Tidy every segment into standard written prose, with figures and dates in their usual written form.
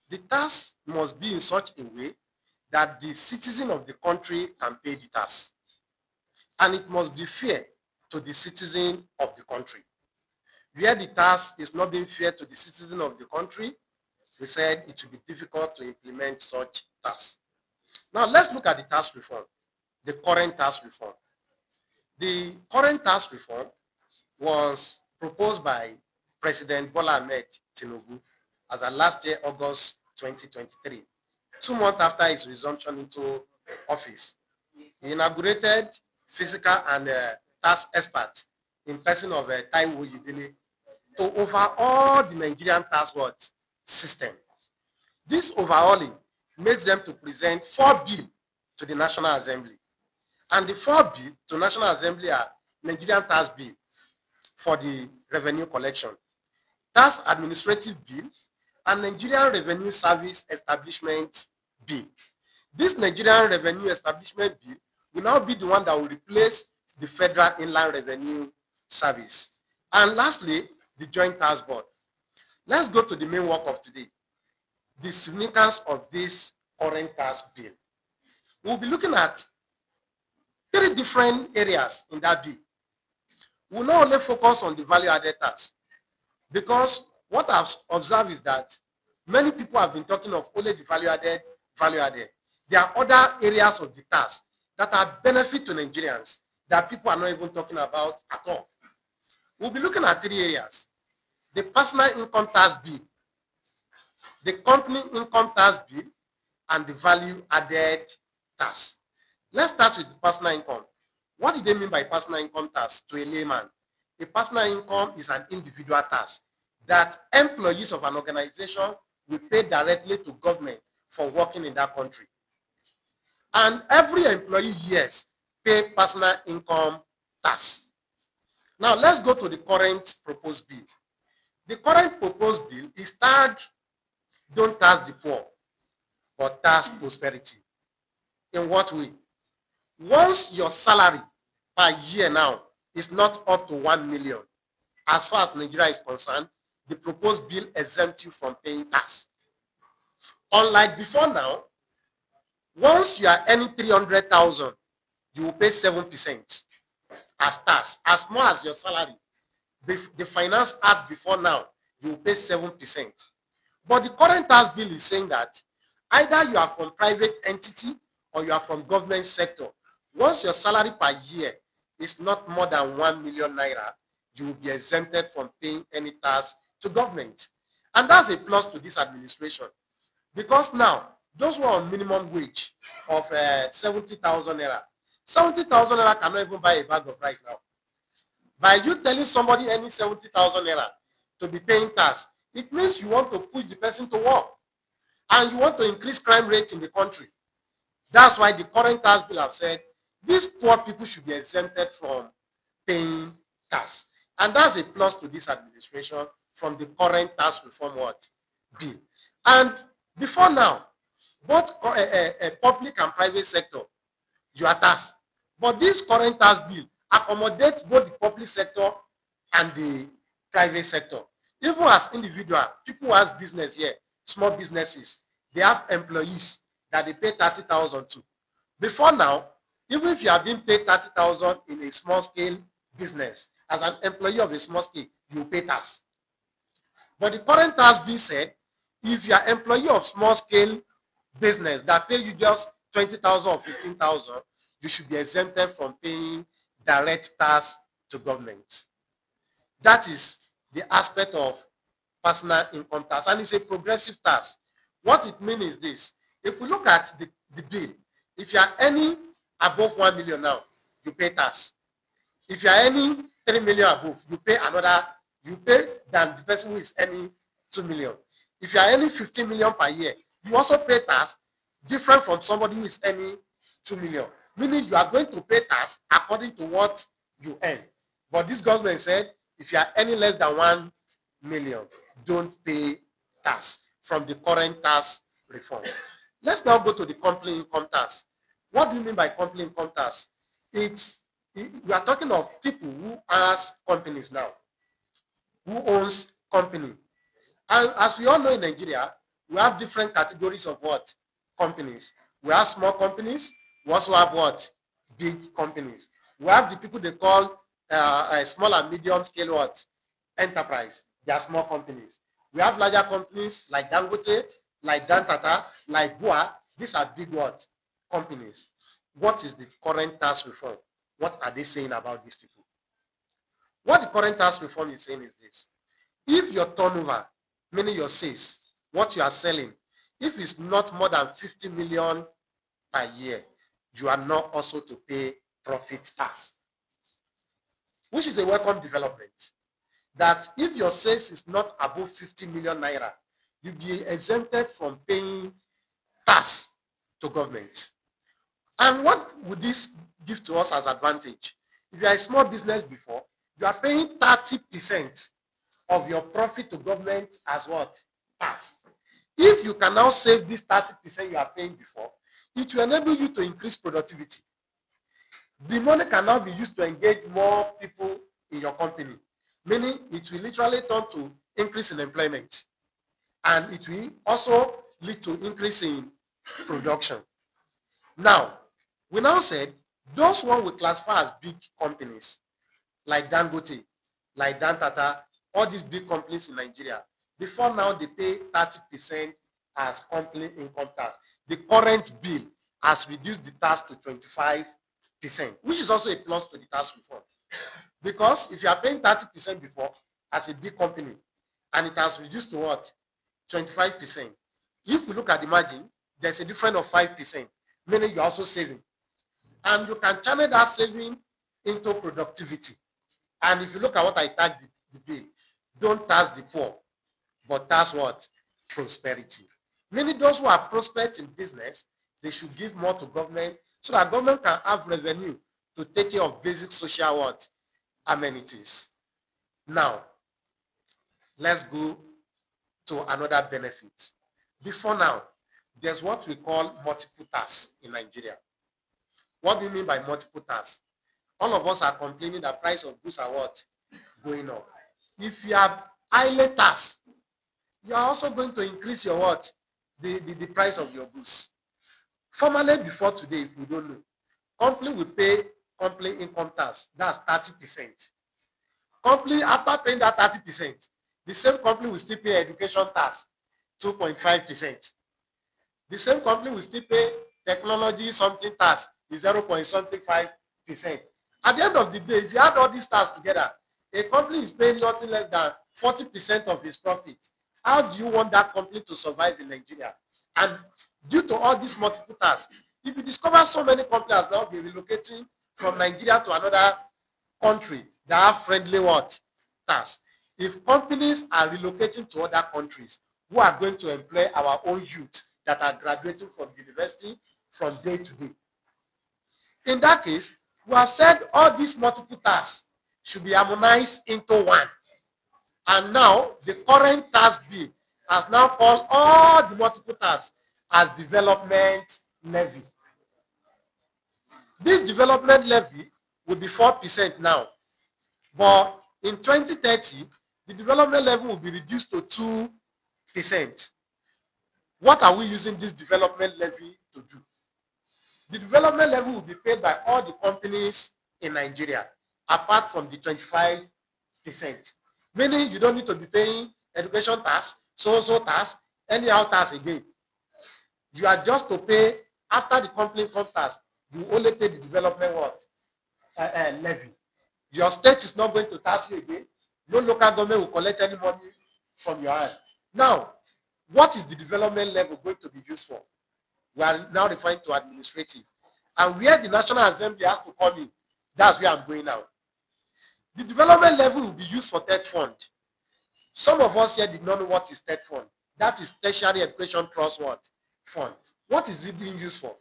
The tax must be in such a way that the citizen of the country can pay the tax. And it must be fair to the citizen of the country. Where the tax is not being fair to the citizen of the country, we said it will be difficult to implement such tax. Now let's look at the tax reform, the current tax reform. The current tax reform was proposed by President Bola Ahmed Tinubu as at last year, August 2023, 2 months after his resumption into office. He inaugurated physical and tax expert in person of Taiwo Yedele to overhaul the Nigerian tax system. This overhauling makes them to present 4 bills to the National Assembly. And the 4 bills to National Assembly are Nigerian tax bill for the revenue collection, tax administrative bill, and Nigerian Revenue Service Establishment bill. This Nigerian Revenue Establishment bill will now be the one that will replace the Federal Inland Revenue Service. And lastly, the Joint Tax Board. Let's go to the main work of today, the significance of this current tax bill. We'll be looking at 3 different areas in that bill. We'll not only focus on the value-added tax, because what I've observed is that many people have been talking of only the value-added. There are other areas of the tax that are benefit to Nigerians that people are not even talking about at all. We'll be looking at 3 areas: the personal income tax bill, the company income tax bill, and the value-added tax. Let's start with the personal income. What do they mean by personal income tax to a layman? A personal income is an individual tax that employees of an organization will pay directly to government for working in that country. And every employee, yes, pay personal income tax. Now let's go to the current proposed bill. The current proposed bill is tagged "Don't tax the poor, but tax prosperity." In what way? Once your salary per year now is not up to 1 million, as far as Nigeria is concerned, the proposed bill exempts you from paying tax. Unlike before now, once you are earning 300,000, you will pay 7% as tax, as more as your salary. The Finance Act before now, you will pay 7%. But the current tax bill is saying that either you are from private entity or you are from government sector. Once your salary per year is not more than 1 million naira, you will be exempted from paying any tax to government. And that's a plus to this administration, because now those who are on minimum wage of 70,000 naira, 70,000 naira cannot even buy a bag of rice now. By you telling somebody any 70,000 naira to be paying tax, it means you want to push the person to work and you want to increase crime rate in the country. That's why the current tax bill have said these poor people should be exempted from paying tax. And that's a plus to this administration from the current tax reform bill. And before now, both public and private sector, you are taxed. But this current tax bill accommodates both the public sector and the private sector. Even as individual, people who have business here, small businesses, they have employees that they pay 30,000 to. Before now, even if you have been paid 30,000 in a small scale business, as an employee of a small scale, you pay tax. But the current tax bill said, if you are employee of small scale business that pay you just 20,000 or 15,000, you should be exempted from paying direct tax to government. That is the aspect of personal income tax, and it's a progressive tax. What it means is this: if we look at the bill, if you are earning above 1 million now, you pay tax. If you are earning 3 million above, you pay than the person who is earning 2 million. If you are earning 15 million per year, you also pay tax, different from somebody who is earning 2 million. Meaning you are going to pay tax according to what you earn. But this government said, if you are earning less than 1 million, don't pay tax from the current tax reform. Let's now go to the company income tax. What do you mean by company income tax? We are talking of people who has companies now, who owns company. And as we all know in Nigeria, we have different categories of what? Companies. We have small companies. We also have what? Big companies. We have the people they call small and medium scale what? Enterprise. They are small companies. We have larger companies like Dangote, like Dantata, like Bua. These are big what? Companies. What is the current tax reform? What are they saying about these people? What the current tax reform is saying is this. If your turnover, meaning your sales, what you are selling, if it's not more than 50 million per year, you are not also to pay profit tax, which is a welcome development. That if your sales is not above 50 million naira, you'll be exempted from paying tax to government. And what would this give to us as advantage? If you are a small business before, you are paying 30% of your profit to government as what? Tax. If you can now save this 30% you are paying before, it will enable you to increase productivity. The money can now be used to engage more people in your company, meaning it will literally turn to increase in employment, and it will also lead to increase in production. Now, we now said those one we classify as big companies like Dangote, like Dantata, all these big companies in Nigeria. Before now, they pay 30% as company income tax. The current bill has reduced the tax to 25%, which is also a plus to the tax reform. Because if you are paying 30% before as a big company, and it has reduced to what? 25%. If we look at the margin, there's a difference of 5%, meaning you're also saving. And you can channel that saving into productivity. And if you look at what I tagged the bill, don't tax the poor, but tax what? Prosperity. Meaning those who are prosperous in business, they should give more to government so that government can have revenue to take care of basic social what? Amenities. Now, let's go to another benefit. Before now, there's what we call multiple tax in Nigeria. What do you mean by multiple tax? All of us are complaining that price of goods are what? Going up. If you have highly tax, you are also going to increase your what? The price of your goods. Formerly, before today, if we don't know, company will pay company income tax. That's 30%. Company, after paying that 30%, the same company will still pay education tax, 2.5%. The same company will still pay technology something tax, 0.75%. At the end of the day, if you add all these tax together, a company is paying nothing less than 40% of its profit. How do you want that company to survive in Nigeria? And due to all these multiple tax, if you discover so many companies now be relocating from Nigeria to another country that have friendly what? Tax. If companies are relocating to other countries, who are going to employ our own youth that are graduating from university from day to day? In that case, we have said all these multiple tasks should be harmonized into one. And now, the current task bill has now called all the multiple tasks as development levy. This development levy will be 4% now. But in 2030, the development levy will be reduced to 2%. What are we using this development levy to do? The development levy will be paid by all the companies in Nigeria, apart from the 25%. Meaning you don't need to be paying education tax, so tax, anyhow tax again. You are just to pay, after the company income tax, you only pay the development what? Levy. Your state is not going to tax you again. No local government will collect any money from your hand. Now, what is the development level going to be used for? We are now referring to administrative. And where the National Assembly has to come in, that's where I'm going now. The development level will be used for TED fund. Some of us here did not know what is TED fund. That is Tertiary Education Trust Fund. What is it being used for?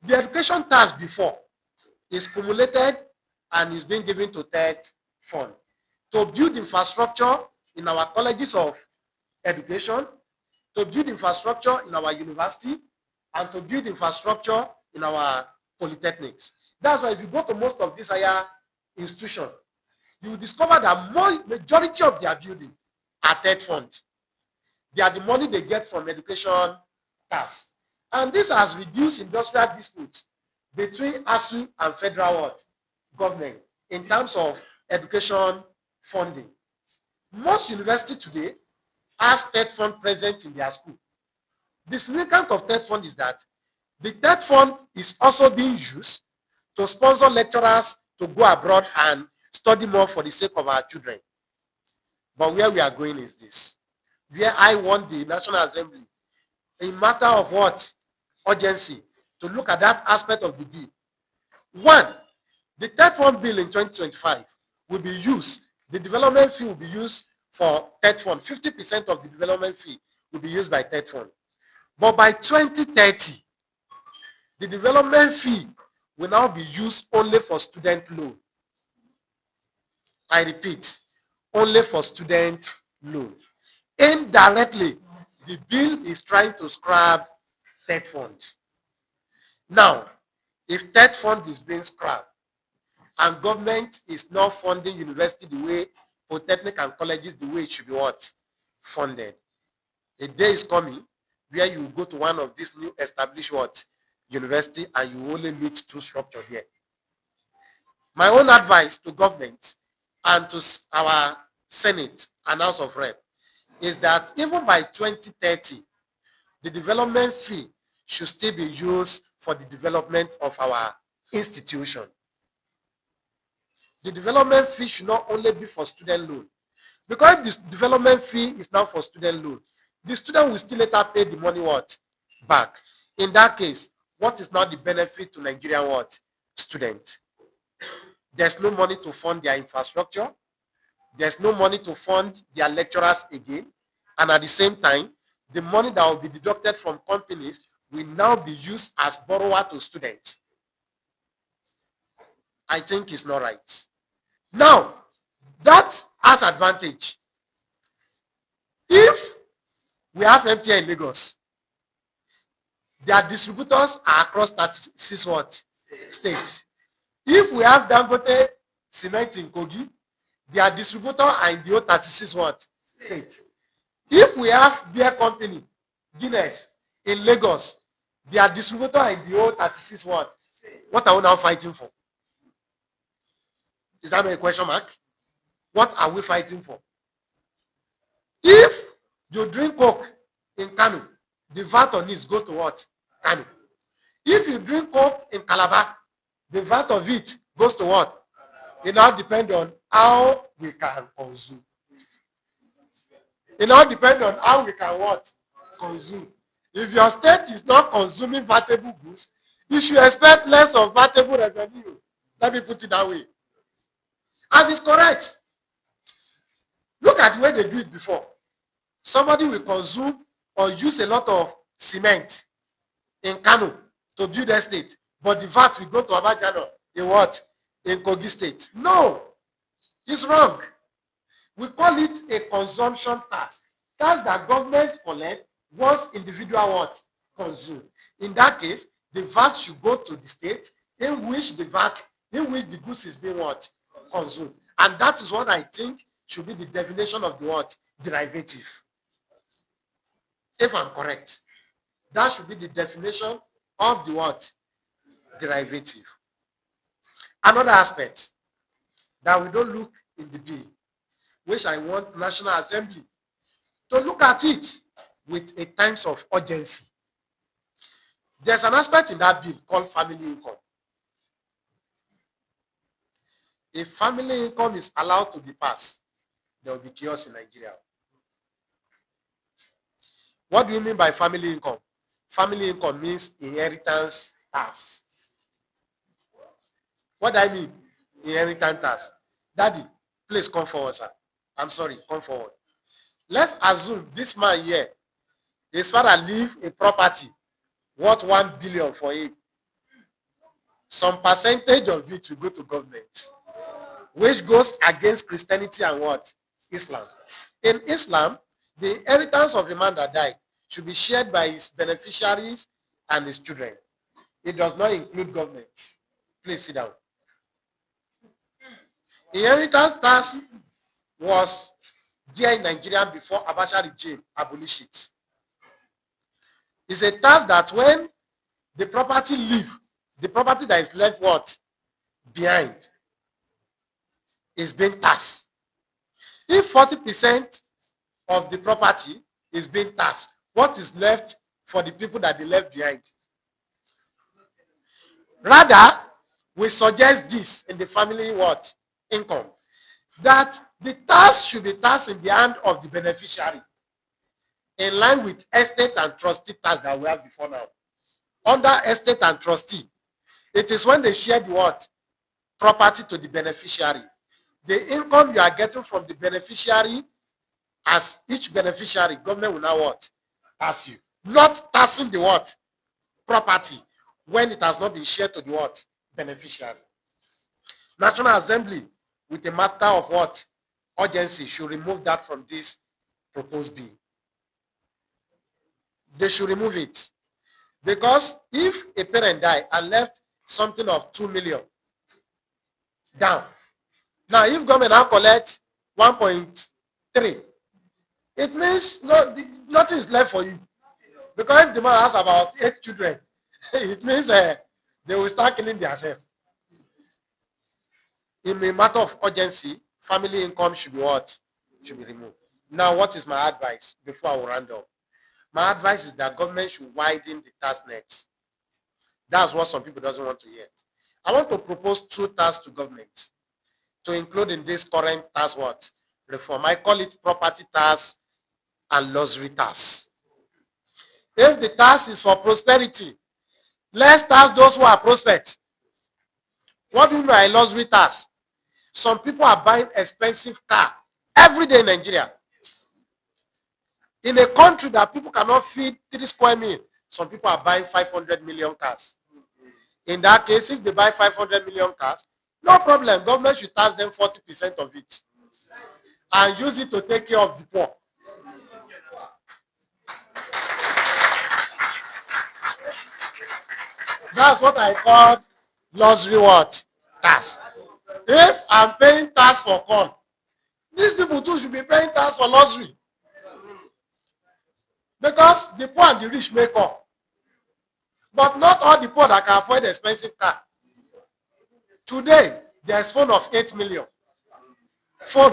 The education tax before is cumulated and is being given to TED fund to build infrastructure in our colleges of education, to build infrastructure in our university, and to build infrastructure in our polytechnics. That's why if you go to most of these higher institutions, you will discover that majority of their building are TED fund. They are the money they get from education tax. And this has reduced industrial disputes between ASU and federal government in terms of education funding. Most universities today has TED fund present in their school. The significance of TED fund is that the TED fund is also being used to sponsor lecturers to go abroad and study more for the sake of our children. But where we are going is this. Where I want the National Assembly, in matter of what? Urgency, to look at that aspect of the bill. One, the TED fund bill in 2025 will be used, the development fee will be used for TED fund. 50% of the development fee will be used by TED fund. But by 2030, the development fee will now be used only for student loan. I repeat, only for student loan. Indirectly, the bill is trying to scrap TED fund. Now, if TED fund is being scrapped and government is not funding university the way, polytechnic and colleges the way it should be what? Funded. A day is coming where you go to one of these new established what? University and you only meet two structures here. My own advice to government and to our Senate and House of Rep is that even by 2030, the development fee should still be used for the development of our institution. The development fee should not only be for student loan. Because this development fee is now for student loan, the student will still later pay the money what? Back. In that case, what is now the benefit to Nigerian what? Student? There's no money to fund their infrastructure. There's no money to fund their lecturers again. And at the same time, the money that will be deducted from companies will now be used as borrower to students. I think it's not right. Now, that has advantage. If we have MTN in Lagos, their distributors are across 36 what? States. If we have Dangote cement in Kogi, their distributor are in the whole 36 what? States. If we have beer company, Guinness, in Lagos, their distributor are in the whole 36 what? What are we now fighting for? Is that a question mark? What are we fighting for? If you drink Coke in Kano, the VAT on it go to what? Kano. If you drink Coke in Calabar, the VAT of it goes to what? It now depends on how we can consume. It now depends on how we can what? Consume. If your state is not consuming vatable goods, you should expect less of vatable revenue. Let me put it that way. And it's correct. Look at the way they do it before. Somebody will consume or use a lot of cement in Kano to build a state, but the VAT will go to Abajano in what? In Kogi State. No, it's wrong. We call it a consumption tax. Tax that government collect once individual what? Consume. In that case, the VAT should go to the state in which the goods is being what? Consumed. And that is what I think should be the definition of the what? Derivative. If I'm correct, that should be the definition of the what? Derivative. Another aspect that we don't look in the bill, which I want National Assembly to look at it with a times of urgency. There's an aspect in that bill called family income. If family income is allowed to be passed, there will be chaos in Nigeria. What do you mean by family income? Family income means inheritance tax. What do I mean? Inheritance tax. Daddy, please come forward, sir. I'm sorry, come forward. Let's assume this man here, his father leave a property worth 1 billion for him. Some percentage of it will go to government, which goes against Christianity and what? Islam. In Islam, the inheritance of a man that died should be shared by his beneficiaries and his children. It does not include government. Please sit down. Inheritance tax was there in Nigeria before Abacha regime abolish it. It's a tax that when the property leave, the property that is left what? Behind is being taxed. If 40% of the property is being taxed, what is left for the people that they left behind? Rather, we suggest this in the family what? Income. That the tax should be taxed in the hand of the beneficiary, in line with estate and trustee tax that we have before now. Under estate and trustee, it is when they share the what? Property to the beneficiary. The income you are getting from the beneficiary, as each beneficiary, government will now what? Tax you. Not taxing the what? Property when it has not been shared to the what? Beneficiary. National Assembly, with a matter of what? Urgency, should remove that from this proposed bill. They should remove it. Because if a parent died and left something of 2 million down, now if government now collects 1.3, it means nothing is left for you. Because if the man has about 8 children, it means they will start killing themselves. In a matter of urgency, family income should be what? Should be removed. Now, what is my advice before I will round up? My advice is that government should widen the tax net. That's what some people doesn't want to hear. I want to propose 2 tax to government to include in this current tax what? Reform. I call it property tax and luxury tax. If the tax is for prosperity, let's tax those who are prosperous. What do you mean by luxury tax? Some people are buying expensive car every day in Nigeria. In a country that people cannot feed 3 square meals, some people are buying 500 million cars. In that case, if they buy 500 million cars, no problem. Government should tax them 40% of it and use it to take care of the poor. That's what I call luxury what? Tax. If I'm paying tax for corn, these people too should be paying tax for luxury. Because the poor and the rich make up. But not all the poor that can afford expensive car. Today, there's phone of 8 million.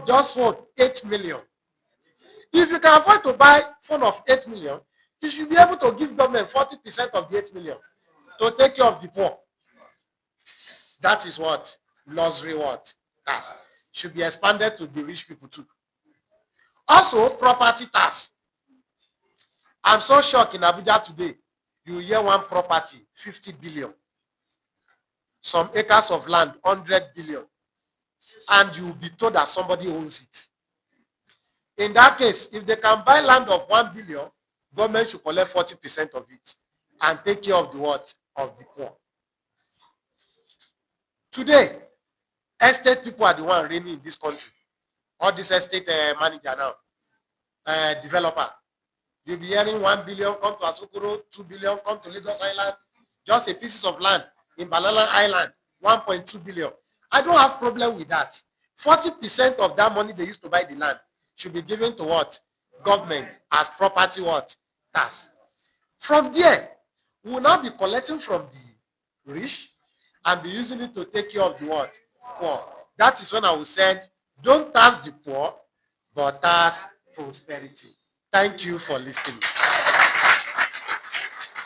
Just phone, 8 million. If you can afford to buy phone of 8 million, you should be able to give government 40% of the 8 million to take care of the poor. That is what? Luxury what? Tax. Should be expanded to the rich people too. Also, property tax. I'm so shocked in Abuja today. You hear one property, 50 billion. Some acres of land, 100 billion. And you'll be told that somebody owns it. In that case, if they can buy land of 1 billion, government should collect 40% of it and take care of the what? Of the poor. Today, estate people are the one reigning in this country. All this estate manager now, developer. You'll be hearing 1 billion come to Asokoro, 2 billion come to Lagos Island, just a pieces of land in Banana Island, 1.2 billion. I don't have problem with that. 40% of that money they used to buy the land should be given to what? Government as property what? Tax. From there, we will now be collecting from the rich and be using it to take care of the what? Poor. That is when I will say, don't tax the poor, but tax prosperity. Thank you for listening.